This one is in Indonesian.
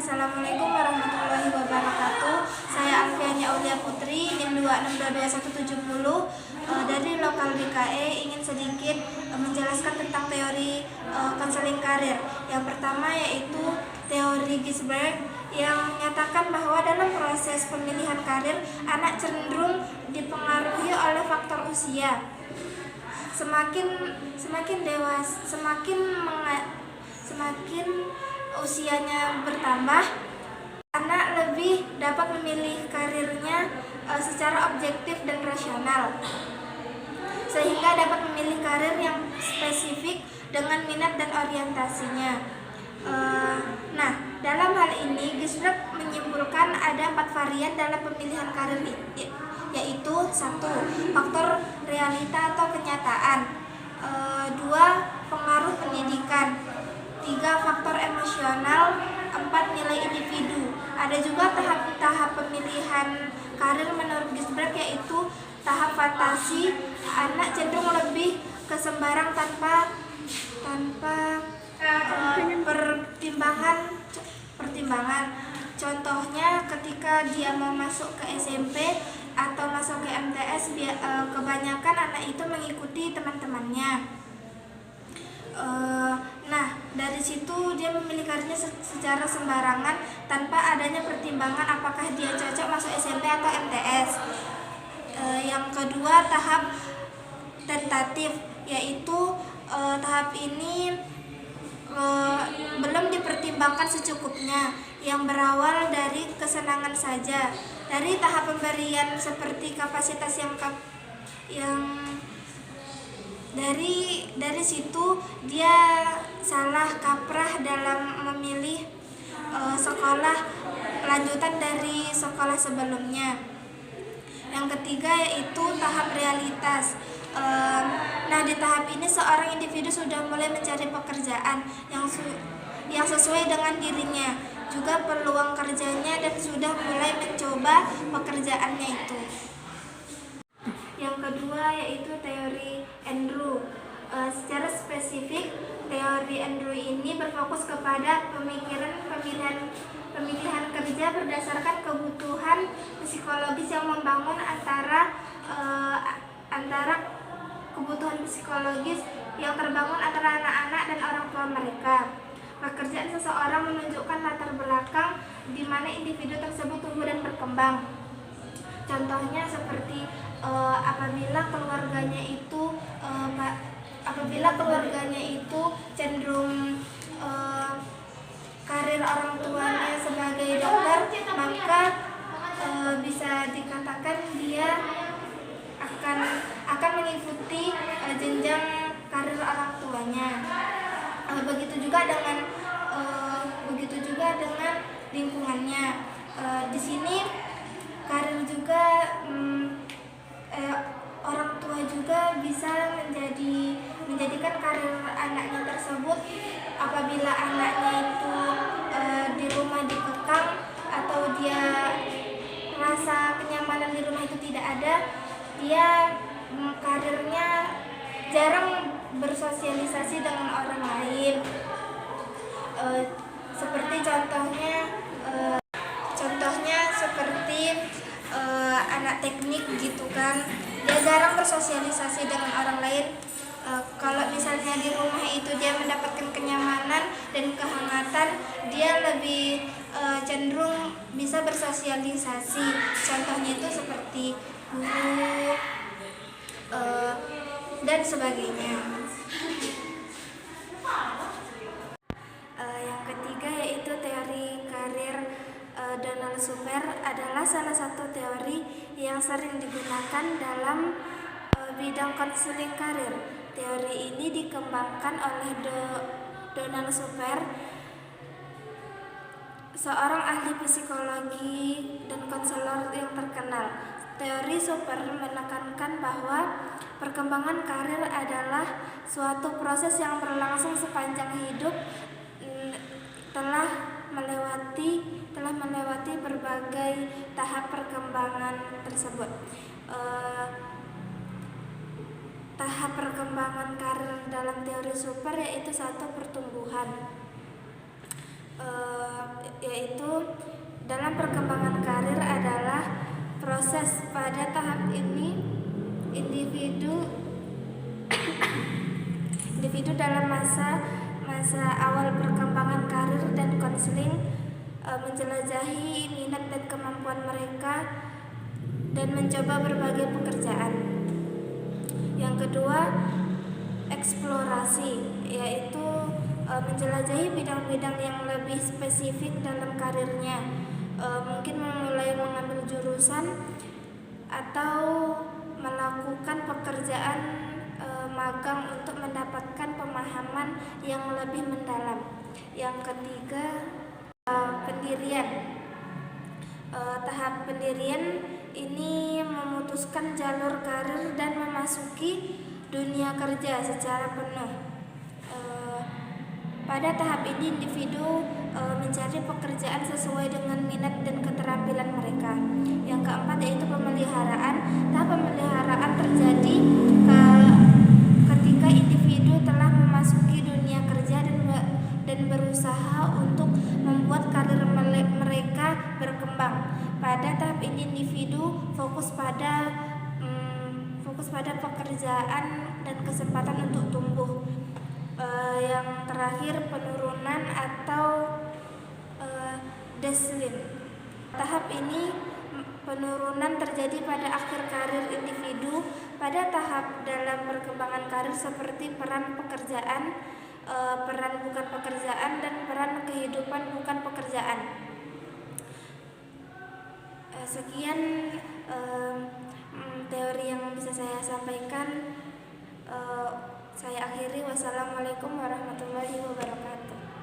Assalamualaikum warahmatullahi wabarakatuh. Saya Alfiania Aulia Putri, NIM 2622170 dari lokal BKE, ingin sedikit menjelaskan tentang teori konseling karir. Yang pertama yaitu teori Gisberg yang menyatakan bahwa dalam proses pemilihan karir, anak cenderung dipengaruhi oleh faktor usia. Semakin dewasa, semakin usianya bertambah, anak lebih dapat memilih karirnya secara objektif dan rasional, sehingga dapat memilih karir yang spesifik dengan minat dan orientasinya. Nah, dalam hal ini Gisberg menyimpulkan ada 4 varian dalam pemilihan karir, yaitu 1. Faktor realita atau kenyataan, 2. Pengaruh pendidikan, 3. Faktor emosional, 4. Nilai individu. Ada juga tahap pemilihan karir menurut Gisberg, yaitu tahap fantasi. Anak cenderung lebih ke sembarang tanpa pertimbangan. Contohnya ketika dia mau masuk ke SMP atau masuk ke MTS, kebanyakan anak itu mengikuti teman-temannya. Nah, dari situ dia memilih karirnya secara sembarangan tanpa adanya pertimbangan apakah dia cocok masuk SMP atau MTS. Yang kedua, tahap tentatif, yaitu tahap ini belum dipertimbangkan secukupnya, yang berawal dari kesenangan saja. Dari tahap pemberian seperti kapasitas dari situ dia salah kaprah dalam memilih sekolah lanjutan dari sekolah sebelumnya. Yang ketiga yaitu tahap realitas. Nah, di tahap ini seorang individu sudah mulai mencari pekerjaan yang sesuai dengan dirinya, juga peluang kerjanya, dan sudah mulai mencoba pekerjaannya itu. Yang kedua yaitu teori Andrew. Secara spesifik, teori Andrew ini berfokus kepada pemilihan kerja berdasarkan kebutuhan psikologis yang membangun antara kebutuhan psikologis yang terbangun antara anak-anak dan orang tua mereka. Pekerjaan seseorang menunjukkan latar belakang di mana individu tersebut tumbuh dan berkembang. Contohnya seperti apabila keluarganya itu cenderung karir orang tuanya sebagai dokter, maka bisa dikatakan dia akan mengikuti jenjang karir orang tuanya. Begitu juga dengan lingkungannya. Di sini karir juga orang tua juga bisa menjadikan karir anaknya tersebut. Apabila anaknya itu di rumah dikekang atau dia merasa kenyamanan di rumah itu tidak ada, dia karirnya jarang bersosialisasi dengan orang lain. Seperti contohnya seperti anak teknik gitu kan, dia jarang bersosialisasi dengan orang lain. Kalau misalnya di rumah itu dia mendapatkan kenyamanan dan kehangatan, dia lebih cenderung bisa bersosialisasi. Contohnya itu seperti guru dan sebagainya. Yang ketiga yaitu teori karir. Donald Super adalah salah satu teori yang sering digunakan dalam bidang konseling karir. Teori ini dikembangkan oleh Donald Super, seorang ahli psikologi dan konselor yang terkenal. Teori Super menekankan bahwa perkembangan karir adalah suatu proses yang berlangsung sepanjang hidup, telah melewati berbagai tahap perkembangan tersebut. Tahap perkembangan karir dalam teori Super yaitu 1. Pertumbuhan, yaitu dalam perkembangan karir adalah proses. Pada tahap ini individu dalam masa awal perkembangan karir dan konseling menjelajahi minat dan kemampuan mereka dan mencoba berbagai pekerjaan. Yang kedua, eksplorasi, yaitu menjelajahi bidang-bidang yang lebih spesifik dalam karirnya, mungkin memulai mengambil jurusan atau melakukan pekerjaan magang untuk mendapatkan pemahaman yang lebih mendalam. Yang ketiga, pendirian. Tahap pendirian ini memutuskan jalur karir dan memasuki dunia kerja secara penuh. Pada tahap ini individu mencari pekerjaan sesuai dengan minat dan keterampilan mereka. Yang keempat yaitu pemeliharaan. Tahap pemeliharaan terjadi ketika individu telah memasuki dunia kerja dan berusaha untuk membuat karir mereka berkembang. Pada tahap ini individu fokus pada pekerjaan dan kesempatan untuk tumbuh. Yang terakhir, penurunan atau decline. Tahap ini penurunan terjadi pada akhir karir individu pada tahap dalam perkembangan karir seperti peran pekerjaan, peran bukan pekerjaan, dan peran kehidupan bukan pekerjaan. Sekian teori yang bisa saya sampaikan. Saya akhiri. Wassalamualaikum warahmatullahi wabarakatuh.